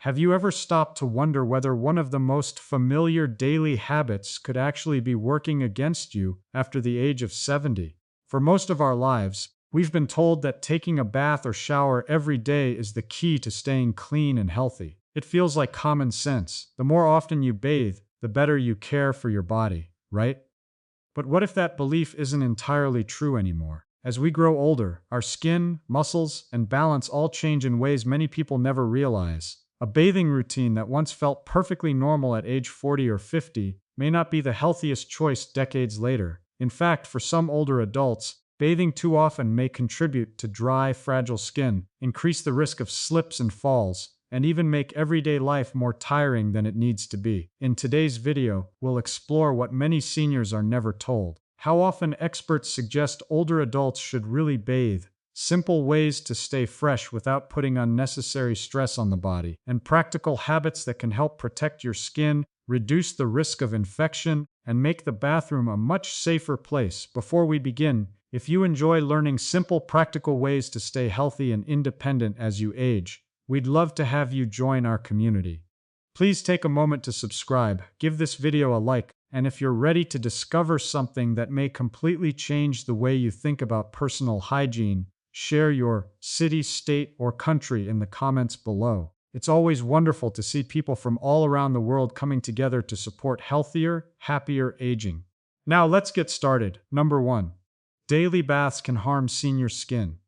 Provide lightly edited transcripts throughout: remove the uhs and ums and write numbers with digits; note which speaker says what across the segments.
Speaker 1: Have you ever stopped to wonder whether one of the most familiar daily habits could actually be working against you after the age of 70? For most of our lives, we've been told that taking a bath or shower every day is the key to staying clean and healthy. It feels like common sense. The more often you bathe, the better you care for your body, right? But what if that belief isn't entirely true anymore? As we grow older, our skin, muscles, and balance all change in ways many people never realize. A bathing routine that once felt perfectly normal at age 40 or 50 may not be the healthiest choice decades later. In fact, for some older adults, bathing too often may contribute to dry, fragile skin, increase the risk of slips and falls, and even make everyday life more tiring than it needs to be. In today's video, we'll explore what many seniors are never told. How often experts suggest older adults should really bathe, simple ways to stay fresh without putting unnecessary stress on the body, and practical habits that can help protect your skin, reduce the risk of infection, and make the bathroom a much safer place. Before we begin, if you enjoy learning simple, practical ways to stay healthy and independent as you age, we'd love to have you join our community. Please take a moment to subscribe, give this video a like, and if you're ready to discover something that may completely change the way you think about personal hygiene, share your city, state, or country in the comments below. It's always wonderful to see people from all around the world coming together to support healthier, happier aging. Now let's get started. Number 1. Daily baths can harm senior skin.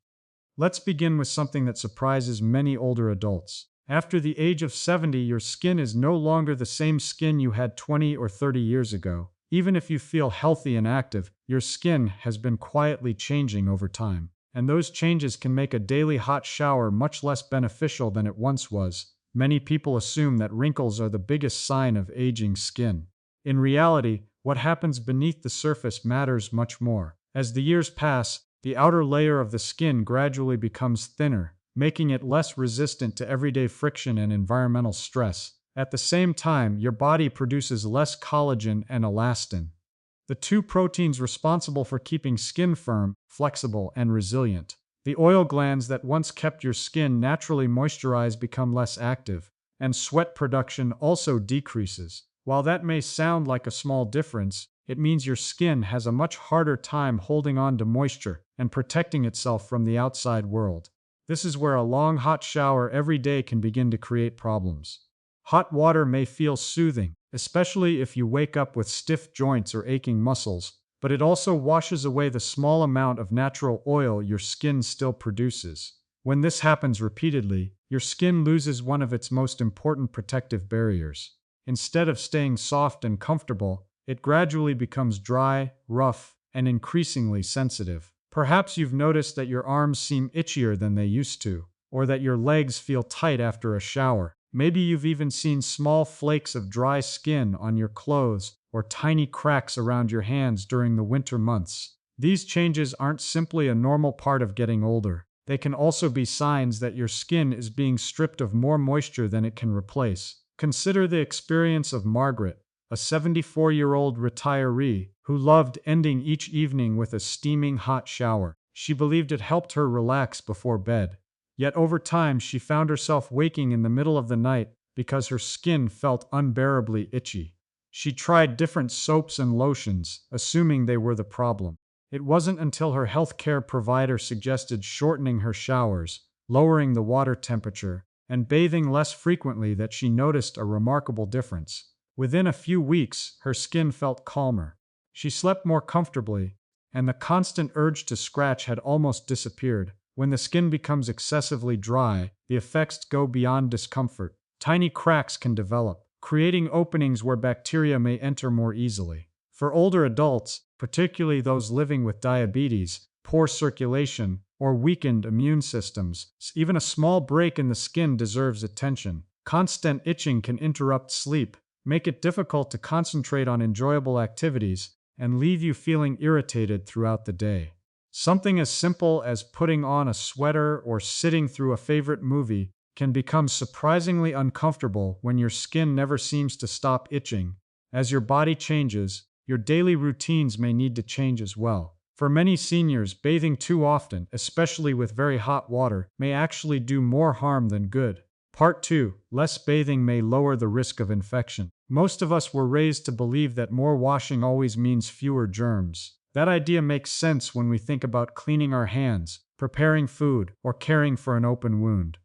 Speaker 1: Let's begin with something that surprises many older adults. After the age of 70, your skin is no longer the same skin you had 20 or 30 years ago. Even if you feel healthy and active, your skin has been quietly changing over time. And those changes can make a daily hot shower much less beneficial than it once was. Many people assume that wrinkles are the biggest sign of aging skin. In reality, what happens beneath the surface matters much more. As the years pass, the outer layer of the skin gradually becomes thinner, making it less resistant to everyday friction and environmental stress. At the same time, your body produces less collagen and elastin, the two proteins responsible for keeping skin firm, flexible, and resilient. The oil glands that once kept your skin naturally moisturized become less active, and sweat production also decreases. While that may sound like a small difference, it means your skin has a much harder time holding on to moisture and protecting itself from the outside world. This is where a long hot shower every day can begin to create problems. Hot water may feel soothing, especially if you wake up with stiff joints or aching muscles, but it also washes away the small amount of natural oil your skin still produces. When this happens repeatedly, your skin loses one of its most important protective barriers. Instead of staying soft and comfortable, it gradually becomes dry, rough, and increasingly sensitive. Perhaps you've noticed that your arms seem itchier than they used to, or that your legs feel tight after a shower. Maybe you've even seen small flakes of dry skin on your clothes or tiny cracks around your hands during the winter months. These changes aren't simply a normal part of getting older. They can also be signs that your skin is being stripped of more moisture than it can replace. Consider the experience of Margaret, a 74-year-old retiree who loved ending each evening with a steaming hot shower. She believed it helped her relax before bed. Yet over time, she found herself waking in the middle of the night because her skin felt unbearably itchy. She tried different soaps and lotions, assuming they were the problem. It wasn't until her healthcare provider suggested shortening her showers, lowering the water temperature, and bathing less frequently that she noticed a remarkable difference. Within a few weeks, her skin felt calmer. She slept more comfortably, and the constant urge to scratch had almost disappeared. When the skin becomes excessively dry, the effects go beyond discomfort. Tiny cracks can develop, creating openings where bacteria may enter more easily. For older adults, particularly those living with diabetes, poor circulation, or weakened immune systems, even a small break in the skin deserves attention. Constant itching can interrupt sleep, make it difficult to concentrate on enjoyable activities, and leave you feeling irritated throughout the day. Something as simple as putting on a sweater or sitting through a favorite movie can become surprisingly uncomfortable when your skin never seems to stop itching. As your body changes, your daily routines may need to change as well. For many seniors, bathing too often, especially with very hot water, may actually do more harm than good. Part 2. Less bathing may lower the risk of infection. Most of us were raised to believe that more washing always means fewer germs. That idea makes sense when we think about cleaning our hands, preparing food, or caring for an open wound.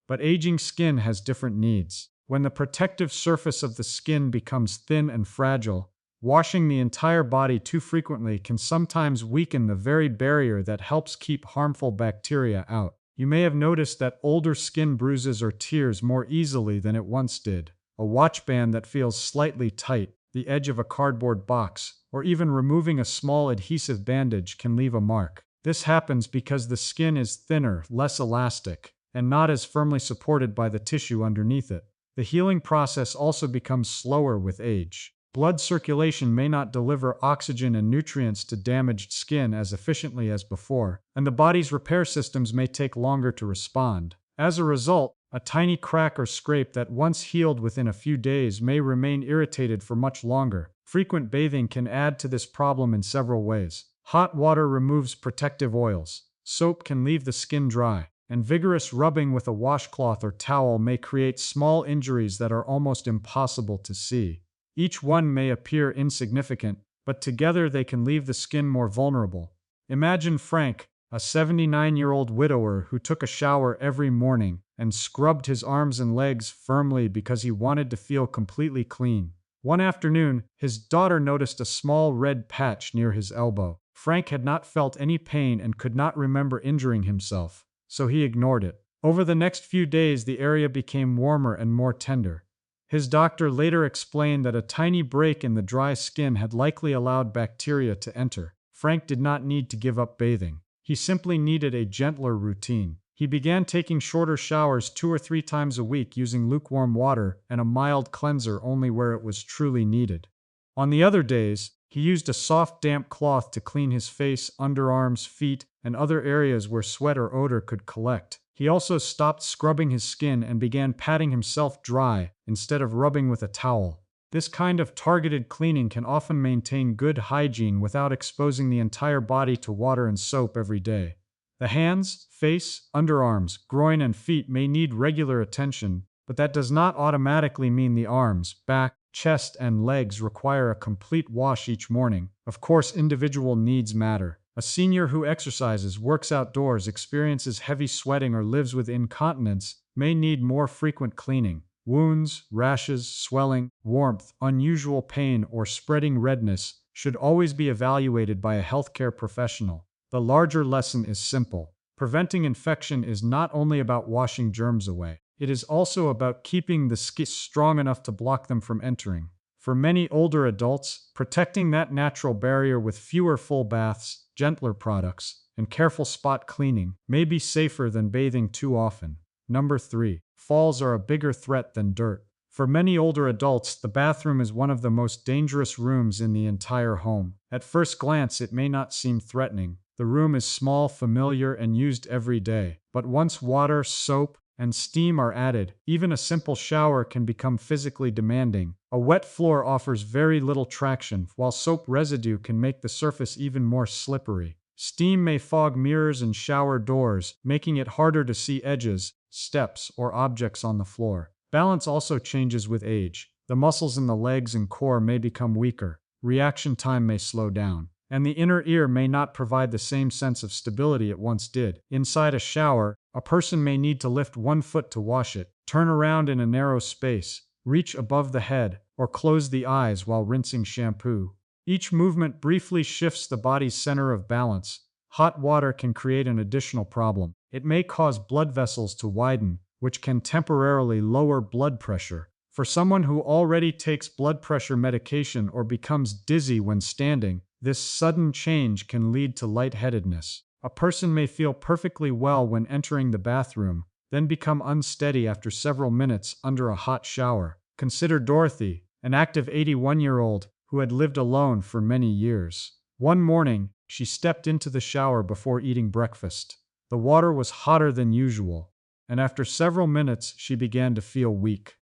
Speaker 1: But aging skin has different needs. When the protective surface of the skin becomes thin and fragile, washing the entire body too frequently can sometimes weaken the very barrier that helps keep harmful bacteria out. You may have noticed that older skin bruises or tears more easily than it once did. A watch band that feels slightly tight, the edge of a cardboard box, or even removing a small adhesive bandage can leave a mark. This happens because the skin is thinner, less elastic, and not as firmly supported by the tissue underneath it. The healing process also becomes slower with age. Blood circulation may not deliver oxygen and nutrients to damaged skin as efficiently as before, and the body's repair systems may take longer to respond. As a result, a tiny crack or scrape that once healed within a few days may remain irritated for much longer. Frequent bathing can add to this problem in several ways. Hot water removes protective oils. Soap can leave the skin dry, and vigorous rubbing with a washcloth or towel may create small injuries that are almost impossible to see. Each one may appear insignificant, but together they can leave the skin more vulnerable. Imagine Frank, a 79-year-old widower who took a shower every morning and scrubbed his arms and legs firmly because he wanted to feel completely clean. One afternoon, his daughter noticed a small red patch near his elbow. Frank had not felt any pain and could not remember injuring himself, so he ignored it. Over the next few days, the area became warmer and more tender. His doctor later explained that a tiny break in the dry skin had likely allowed bacteria to enter. Frank did not need to give up bathing. He simply needed a gentler routine. He began taking shorter showers 2 or 3 times a week using lukewarm water and a mild cleanser only where it was truly needed. On the other days, he used a soft, damp cloth to clean his face, underarms, feet, and other areas where sweat or odor could collect. He also stopped scrubbing his skin and began patting himself dry instead of rubbing with a towel. This kind of targeted cleaning can often maintain good hygiene without exposing the entire body to water and soap every day. The hands, face, underarms, groin, and feet may need regular attention, but that does not automatically mean the arms, back, chest, and legs require a complete wash each morning. Of course, individual needs matter. A senior who exercises, works outdoors, experiences heavy sweating, or lives with incontinence may need more frequent cleaning. Wounds, rashes, swelling, warmth, unusual pain, or spreading redness should always be evaluated by a healthcare professional. The larger lesson is simple. Preventing infection is not only about washing germs away. It is also about keeping the skin strong enough to block them from entering. For many older adults, protecting that natural barrier with fewer full baths, gentler products, and careful spot cleaning may be safer than bathing too often. Number 3. Falls are a bigger threat than dirt. For many older adults, the bathroom is one of the most dangerous rooms in the entire home. At first glance, it may not seem threatening. The room is small, familiar, and used every day. But once water, soap, and steam are added, even a simple shower can become physically demanding. A wet floor offers very little traction, while soap residue can make the surface even more slippery. Steam may fog mirrors and shower doors, making it harder to see edges, steps, or objects on the floor. Balance also changes with age. The muscles in the legs and core may become weaker. Reaction time may slow down, and the inner ear may not provide the same sense of stability it once did. Inside a shower, a person may need to lift one foot to wash it, turn around in a narrow space, reach above the head, or close the eyes while rinsing shampoo. Each movement briefly shifts the body's center of balance. Hot water can create an additional problem. It may cause blood vessels to widen, which can temporarily lower blood pressure. For someone who already takes blood pressure medication or becomes dizzy when standing, this sudden change can lead to lightheadedness. A person may feel perfectly well when entering the bathroom, then become unsteady after several minutes under a hot shower. Consider Dorothy, an active 81-year-old who had lived alone for many years. One morning, she stepped into the shower before eating breakfast. The water was hotter than usual, and after several minutes, she began to feel weak.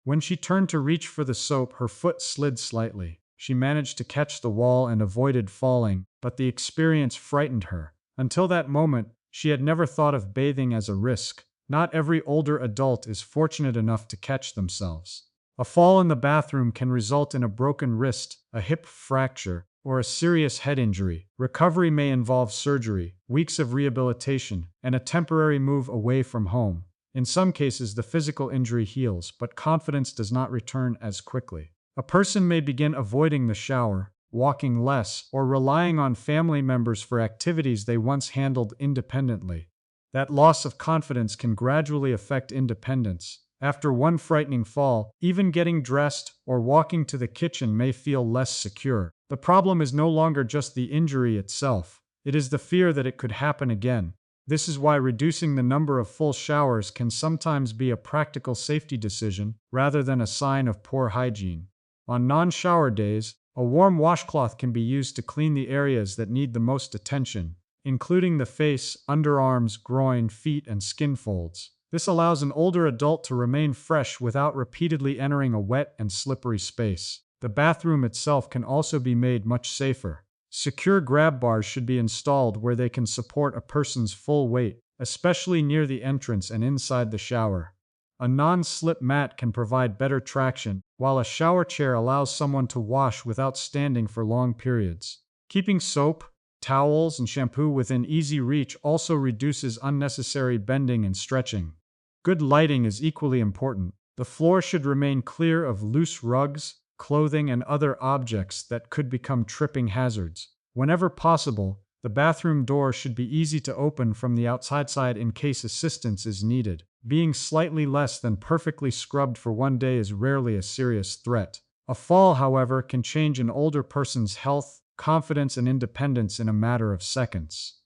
Speaker 1: When she turned to reach for the soap, her foot slid slightly. She managed to catch the wall and avoided falling, but the experience frightened her. Until that moment, she had never thought of bathing as a risk. not every older adult is fortunate enough to catch themselves. A fall in the bathroom can result in a broken wrist, a hip fracture, or a serious head injury. Recovery may involve surgery, weeks of rehabilitation, and a temporary move away from home. In some cases, the physical injury heals, but confidence does not return as quickly. A person may begin avoiding the shower, walking less, or relying on family members for activities they once handled independently. That loss of confidence can gradually affect independence. After one frightening fall, even getting dressed or walking to the kitchen may feel less secure. The problem is no longer just the injury itself. It is the fear that it could happen again. This is why reducing the number of full showers can sometimes be a practical safety decision rather than a sign of poor hygiene. On non-shower days, a warm washcloth can be used to clean the areas that need the most attention, including the face, underarms, groin, feet, and skin folds. This allows an older adult to remain fresh without repeatedly entering a wet and slippery space. The bathroom itself can also be made much safer. Secure grab bars should be installed where they can support a person's full weight, especially near the entrance and inside the shower. A non-slip mat can provide better traction, while a shower chair allows someone to wash without standing for long periods. Keeping soap, towels, and shampoo within easy reach also reduces unnecessary bending and stretching. Good lighting is equally important. The floor should remain clear of loose rugs, clothing, and other objects that could become tripping hazards. Whenever possible, the bathroom door should be easy to open from the outside side in case assistance is needed. Being slightly less than perfectly scrubbed for one day is rarely a serious threat. A fall, however, can change an older person's health, confidence, and independence in a matter of seconds.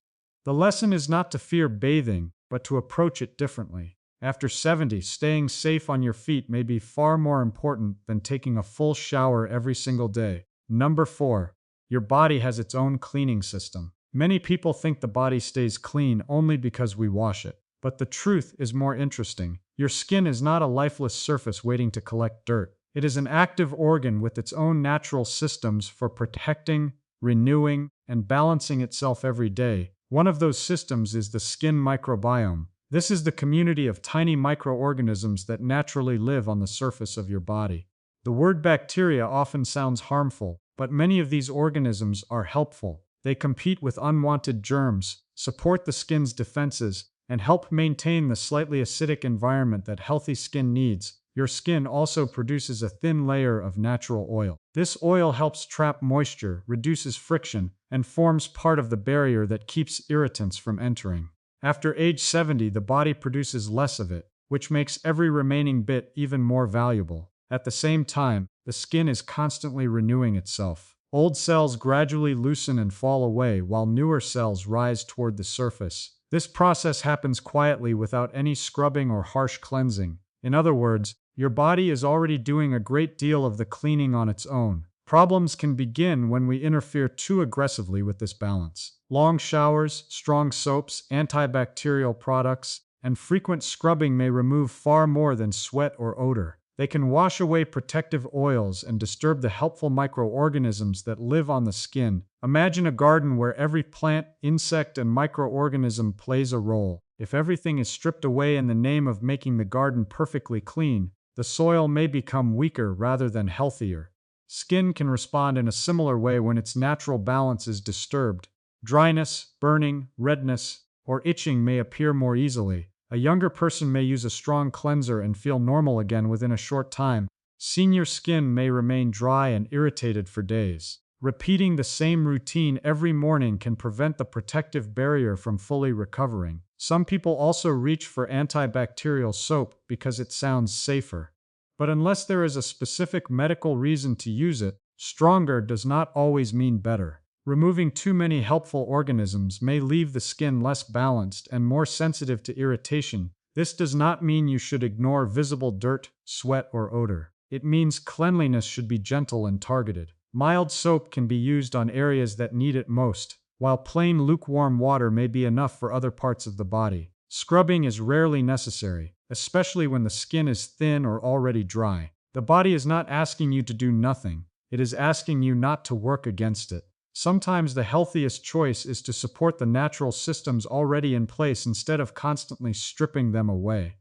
Speaker 1: The lesson is not to fear bathing, but to approach it differently. After 70, staying safe on your feet may be far more important than taking a full shower every single day. Number 4. Your body has its own cleaning system. Many people think the body stays clean only because we wash it. But the truth is more interesting. Your skin is not a lifeless surface waiting to collect dirt. It is an active organ with its own natural systems for protecting, renewing, and balancing itself every day. One of those systems is the skin microbiome. This is the community of tiny microorganisms that naturally live on the surface of your body. The word bacteria often sounds harmful, but many of these organisms are helpful. They compete with unwanted germs, support the skin's defenses, and help maintain the slightly acidic environment that healthy skin needs. Your skin also produces a thin layer of natural oil. This oil helps trap moisture, reduces friction, and forms part of the barrier that keeps irritants from entering. After age 70, the body produces less of it, which makes every remaining bit even more valuable. At the same time, the skin is constantly renewing itself. Old cells gradually loosen and fall away while newer cells rise toward the surface. This process happens quietly without any scrubbing or harsh cleansing. In other words, your body is already doing a great deal of the cleaning on its own. Problems can begin when we interfere too aggressively with this balance. Long showers, strong soaps, antibacterial products, and frequent scrubbing may remove far more than sweat or odor. They can wash away protective oils and disturb the helpful microorganisms that live on the skin. Imagine a garden where every plant, insect, and microorganism plays a role. If everything is stripped away in the name of making the garden perfectly clean, the soil may become weaker rather than healthier. Skin can respond in a similar way when its natural balance is disturbed. Dryness, burning, redness, or itching may appear more easily. A younger person may use a strong cleanser and feel normal again within a short time. Senior skin may remain dry and irritated for days. Repeating the same routine every morning can prevent the protective barrier from fully recovering. Some people also reach for antibacterial soap because it sounds safer. But unless there is a specific medical reason to use it, stronger does not always mean better. Removing too many helpful organisms may leave the skin less balanced and more sensitive to irritation. This does not mean you should ignore visible dirt, sweat, or odor. It means cleanliness should be gentle and targeted. Mild soap can be used on areas that need it most, while plain lukewarm water may be enough for other parts of the body. Scrubbing is rarely necessary, especially when the skin is thin or already dry. The body is not asking you to do nothing. It is asking you not to work against it. Sometimes the healthiest choice is to support the natural systems already in place instead of constantly stripping them away.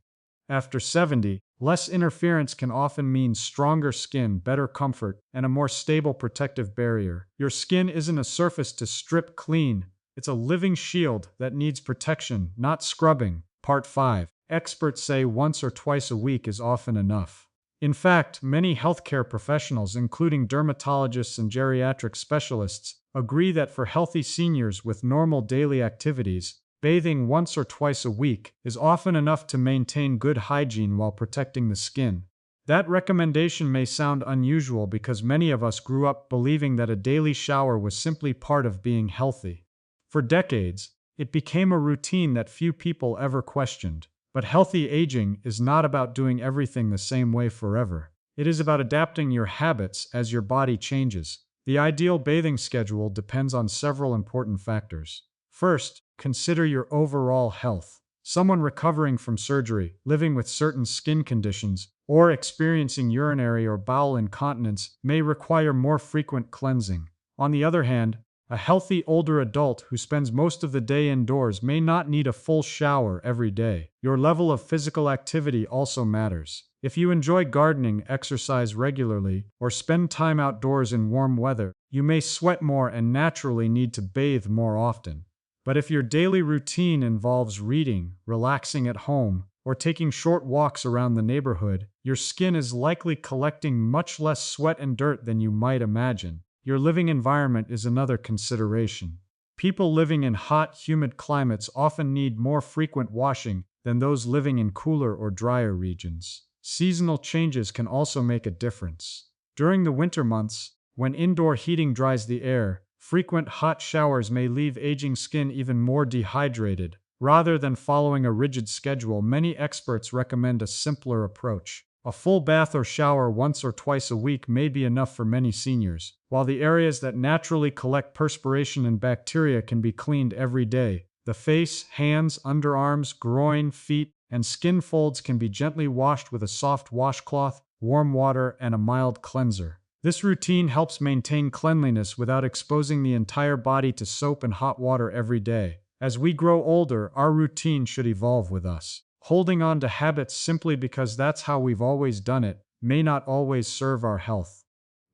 Speaker 1: After 70, less interference can often mean stronger skin, better comfort, and a more stable protective barrier. Your skin isn't a surface to strip clean, it's a living shield that needs protection, not scrubbing. Part 5. Experts say once or twice a week is often enough. In fact, many healthcare professionals, including dermatologists and geriatric specialists, agree that for healthy seniors with normal daily activities, bathing once or twice a week is often enough to maintain good hygiene while protecting the skin. That recommendation may sound unusual because many of us grew up believing that a daily shower was simply part of being healthy. For decades, it became a routine that few people ever questioned. But healthy aging is not about doing everything the same way forever. It is about adapting your habits as your body changes. The ideal bathing schedule depends on several important factors. First, consider your overall health. Someone recovering from surgery, living with certain skin conditions, or experiencing urinary or bowel incontinence may require more frequent cleansing. On the other hand, a healthy older adult who spends most of the day indoors may not need a full shower every day. Your level of physical activity also matters. If you enjoy gardening, exercise regularly, or spend time outdoors in warm weather, you may sweat more and naturally need to bathe more often. But if your daily routine involves reading, relaxing at home, or taking short walks around the neighborhood, your skin is likely collecting much less sweat and dirt than you might imagine. Your living environment is another consideration. People living in hot, humid climates often need more frequent washing than those living in cooler or drier regions. Seasonal changes can also make a difference. During the winter months, when indoor heating dries the air, frequent hot showers may leave aging skin even more dehydrated. Rather than following a rigid schedule, many experts recommend a simpler approach. A full bath or shower once or twice a week may be enough for many seniors, while the areas that naturally collect perspiration and bacteria can be cleaned every day. The face, hands, underarms, groin, feet, and skin folds can be gently washed with a soft washcloth, warm water, and a mild cleanser. This routine helps maintain cleanliness without exposing the entire body to soap and hot water every day. As we grow older, our routine should evolve with us. Holding on to habits simply because that's how we've always done it may not always serve our health.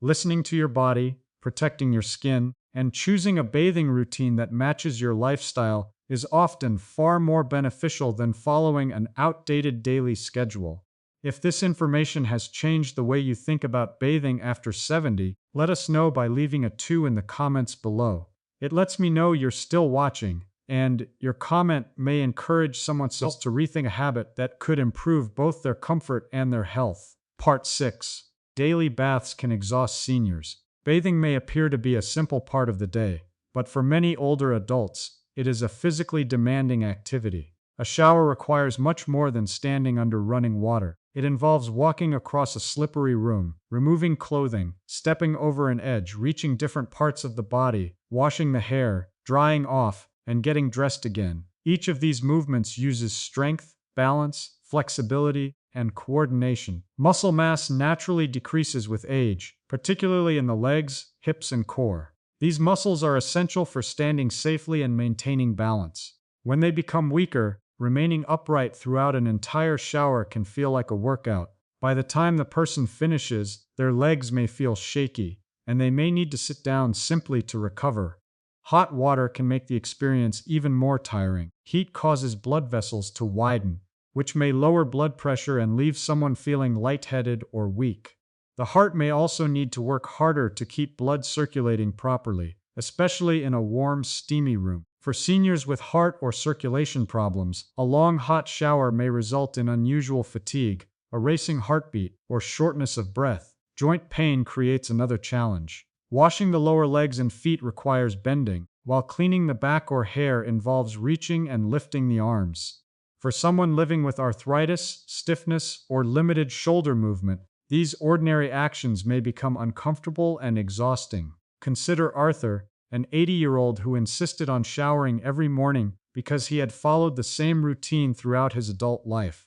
Speaker 1: Listening to your body, protecting your skin, and choosing a bathing routine that matches your lifestyle is often far more beneficial than following an outdated daily schedule. If this information has changed the way you think about bathing after 70, let us know by leaving a 2 in the comments below. It lets me know you're still watching, and your comment may encourage someone else to rethink a habit that could improve both their comfort and their health. Part 6. Daily baths can exhaust seniors. Bathing may appear to be a simple part of the day, but for many older adults, it is a physically demanding activity. A shower requires much more than standing under running water. It involves walking across a slippery room, removing clothing, stepping over an edge, reaching different parts of the body, washing the hair, drying off, and getting dressed again. Each of these movements uses strength, balance, flexibility, and coordination. Muscle mass naturally decreases with age, particularly in the legs, hips, and core. These muscles are essential for standing safely and maintaining balance. When they become weaker, remaining upright throughout an entire shower can feel like a workout. By the time the person finishes, their legs may feel shaky, and they may need to sit down simply to recover. Hot water can make the experience even more tiring. Heat causes blood vessels to widen, which may lower blood pressure and leave someone feeling lightheaded or weak. The heart may also need to work harder to keep blood circulating properly, especially in a warm, steamy room. For seniors with heart or circulation problems, a long hot shower may result in unusual fatigue, a racing heartbeat, or shortness of breath. Joint pain creates another challenge. Washing the lower legs and feet requires bending, while cleaning the back or hair involves reaching and lifting the arms. For someone living with arthritis, stiffness, or limited shoulder movement, these ordinary actions may become uncomfortable and exhausting. Consider Arthur, an 80-year-old who insisted on showering every morning because he had followed the same routine throughout his adult life.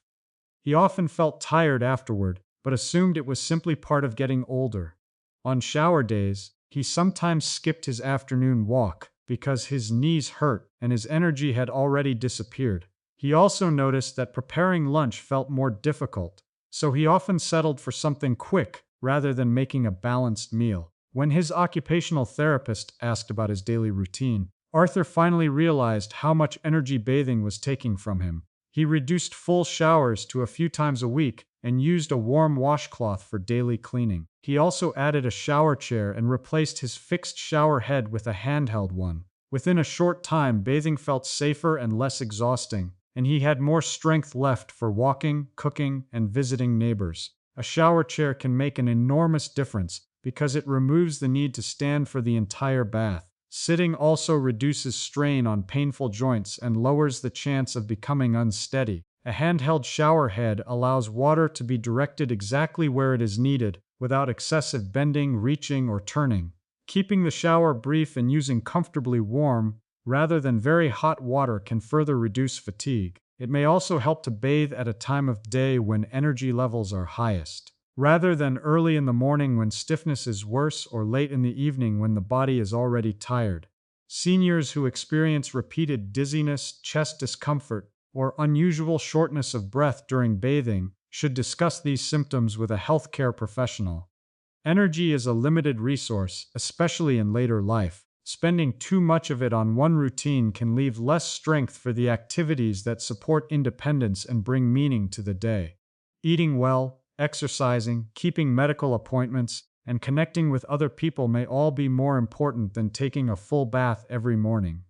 Speaker 1: He often felt tired afterward, but assumed it was simply part of getting older. On shower days, He sometimes skipped his afternoon walk because his knees hurt and his energy had already disappeared. He also noticed that preparing lunch felt more difficult, so he often settled for something quick rather than making a balanced meal. When his occupational therapist asked about his daily routine, Arthur finally realized how much energy bathing was taking from him. He reduced full showers to a few times a week and used a warm washcloth for daily cleaning. He also added a shower chair and replaced his fixed shower head with a handheld one. Within a short time, bathing felt safer and less exhausting, and he had more strength left for walking, cooking, and visiting neighbors. A shower chair can make an enormous difference because it removes the need to stand for the entire bath. Sitting also reduces strain on painful joints and lowers the chance of becoming unsteady. A handheld shower head allows water to be directed exactly where it is needed without excessive bending, reaching, or turning. Keeping the shower brief and using comfortably warm rather than very hot water can further reduce fatigue. It may also help to bathe at a time of day when energy levels are highest, rather than early in the morning when stiffness is worse or late in the evening when the body is already tired. Seniors who experience repeated dizziness, chest discomfort, or unusual shortness of breath during bathing should discuss these symptoms with a healthcare professional. Energy is a limited resource, especially in later life. Spending too much of it on one routine can leave less strength for the activities that support independence and bring meaning to the day. Eating well, exercising, keeping medical appointments, and connecting with other people may all be more important than taking a full bath every morning.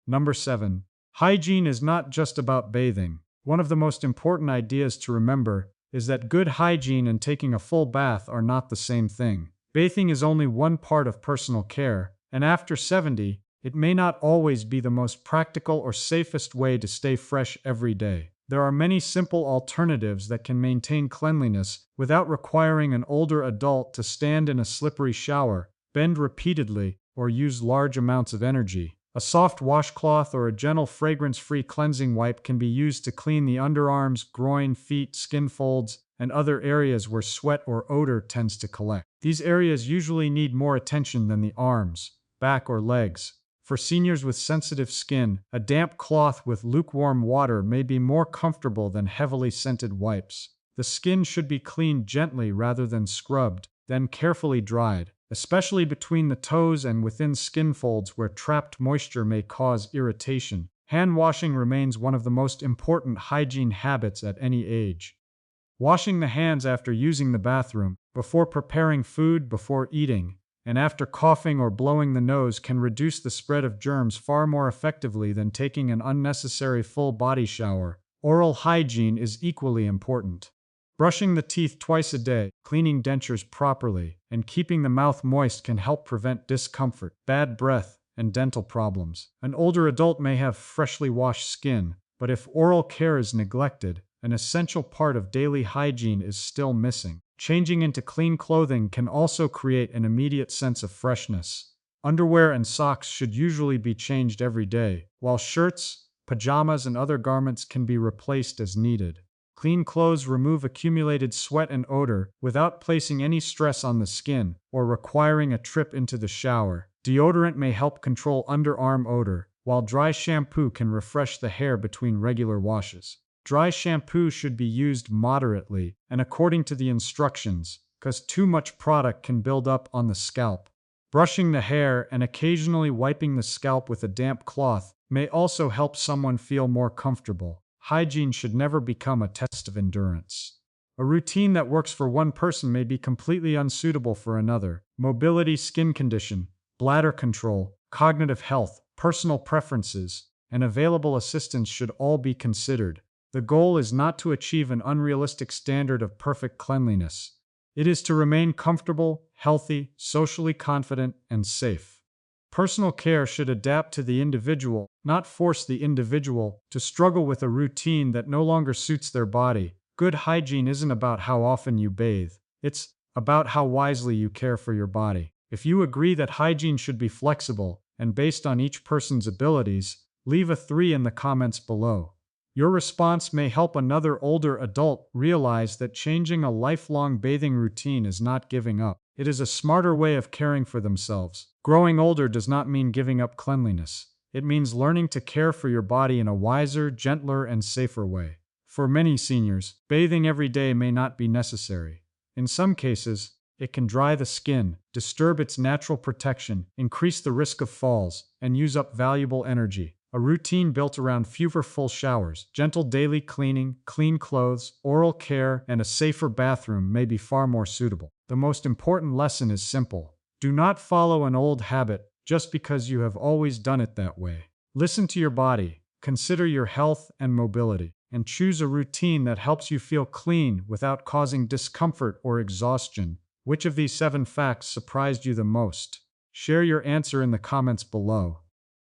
Speaker 1: Number 7. Hygiene is not just about bathing. One of the most important ideas to remember is that good hygiene and taking a full bath are not the same thing. Bathing is only one part of personal care, and after 70, it may not always be the most practical or safest way to stay fresh every day. There are many simple alternatives that can maintain cleanliness without requiring an older adult to stand in a slippery shower, bend repeatedly, or use large amounts of energy. A soft washcloth or a gentle fragrance-free cleansing wipe can be used to clean the underarms, groin, feet, skin folds, and other areas where sweat or odor tends to collect. These areas usually need more attention than the arms, back, or legs. For seniors with sensitive skin, a damp cloth with lukewarm water may be more comfortable than heavily scented wipes. The skin should be cleaned gently rather than scrubbed, then carefully dried, especially between the toes and within skin folds where trapped moisture may cause irritation. Hand washing remains one of the most important hygiene habits at any age. Washing the hands after using the bathroom, before preparing food, before eating, and after coughing or blowing the nose can reduce the spread of germs far more effectively than taking an unnecessary full body shower. Oral hygiene is equally important. Brushing the teeth twice a day, cleaning dentures properly, and keeping the mouth moist can help prevent discomfort, bad breath, and dental problems. An older adult may have freshly washed skin, but if oral care is neglected, an essential part of daily hygiene is still missing. Changing into clean clothing can also create an immediate sense of freshness. Underwear and socks should usually be changed every day, while shirts, pajamas, and other garments can be replaced as needed. Clean clothes remove accumulated sweat and odor without placing any stress on the skin or requiring a trip into the shower. Deodorant may help control underarm odor, while dry shampoo can refresh the hair between regular washes. Dry shampoo should be used moderately and according to the instructions, because too much product can build up on the scalp. Brushing the hair and occasionally wiping the scalp with a damp cloth may also help someone feel more comfortable. Hygiene should never become a test of endurance. A routine that works for one person may be completely unsuitable for another. Mobility, skin condition, bladder control, cognitive health, personal preferences, and available assistance should all be considered. The goal is not to achieve an unrealistic standard of perfect cleanliness. It is to remain comfortable, healthy, socially confident, and safe. Personal care should adapt to the individual, not force the individual to struggle with a routine that no longer suits their body. Good hygiene isn't about how often you bathe. It's about how wisely you care for your body. If you agree that hygiene should be flexible and based on each person's abilities, leave a 3 in the comments below. Your response may help another older adult realize that changing a lifelong bathing routine is not giving up. It is a smarter way of caring for themselves. Growing older does not mean giving up cleanliness. It means learning to care for your body in a wiser, gentler, and safer way. For many seniors, bathing every day may not be necessary. In some cases, it can dry the skin, disturb its natural protection, increase the risk of falls, and use up valuable energy. A routine built around fewer full showers, gentle daily cleaning, clean clothes, oral care, and a safer bathroom may be far more suitable. The most important lesson is simple. Do not follow an old habit just because you have always done it that way. Listen to your body, consider your health and mobility, and choose a routine that helps you feel clean without causing discomfort or exhaustion. Which of these 7 facts surprised you the most? Share your answer in the comments below.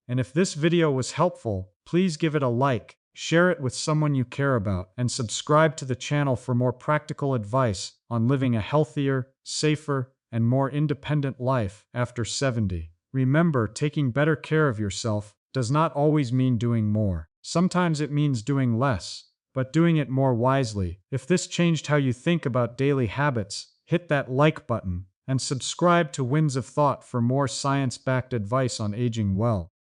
Speaker 1: And if this video was helpful, please give it a like, share it with someone you care about, and subscribe to the channel for more practical advice on living a healthier, safer, and more independent life after 70. Remember, taking better care of yourself does not always mean doing more. Sometimes it means doing less, but doing it more wisely. If this changed how you think about daily habits, hit that like button and subscribe to Winds of Thought for more science-backed advice on aging well.